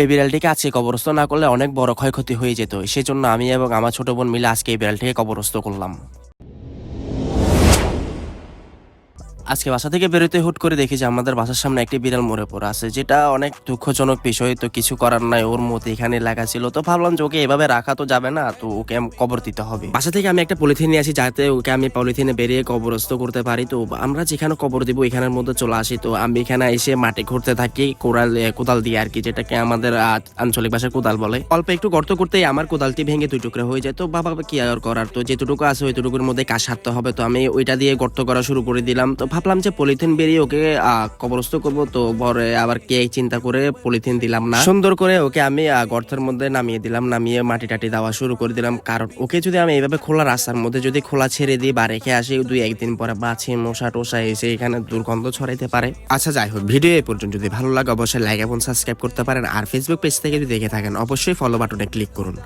এই বিড়ালটিকে আজকে কবরস্থ না করলে অনেক বড় ক্ষয়ক্ষতি হয়ে যেত। সেজন্য আমি এবং আমার ছোট বোন মিলে আজকে এই বিড়ালটিকে কবরস্থ করলাম। আজকে বাসা থেকে বেরোতে হুট করে দেখি যে আমাদের বাসার সামনে একটি বিড়াল মরে পড়ে আছে, যেটা অনেক দুঃখজনক বিষয়। তো কিছু করার নাই, ওর মতো এখানে লেখা ছিল। তো ভাবলাম যে ওকে এভাবে রাখা তো যাবে না, তো ওকে কবর দিতে হবে। বাসা থেকে আমি একটা পলিথিন নিয়ে আসি যাতে ওকে আমি পলিথিনে বেরিয়ে কবরস্থ করতে পারি। তো আমরা যেখানে কবর দিব এখানের মধ্যে চলে আসি। তো আমি এখানে এসে মাটি ঘুরতে থাকি কোদাল দিয়ে আর কি, যেটাকে আমাদের আঞ্চলিক ভাষায় কোদাল বলে। অল্প একটু গর্ত করতেই আমার কোদালটি ভেঙে দুই টুকরা হয়ে যায়। তো বাবা কি আর করার, তো যেটুকু আছে ওইটুকুর মধ্যে কাজ সারতে হবে। তো আমি ওইটা দিয়ে গর্ত করা শুরু করে দিলাম। তো ভাবলাম যে পলিথিন বেরিয়ে ওকে কবরস্থ করবো, তো পরে আবার কে চিন্তা করে পলিথিন দিলাম না, সুন্দর করে ওকে আমি গর্তের মধ্যে নামিয়ে দিলাম। নামিয়ে মাটি টাটি দেওয়া শুরু করে দিলাম, কারণ ওকে যদি আমি এইভাবে খোলা রাস্তার মধ্যে যদি খোলা ছেড়ে দিই বা রেখে আসি, দুই একদিন পরে বাছি মশা টোসা এসে এখানে দুর্গন্ধ ছড়াইতে পারে। আচ্ছা যাই হোক, ভিডিও এই পর্যন্ত। যদি ভালো লাগে অবশ্যই লাইক এবং সাবস্ক্রাইব করতে পারেন, আর ফেসবুক পেজ থেকে যদি দেখে থাকেন অবশ্যই ফলো বাটনে ক্লিক করুন।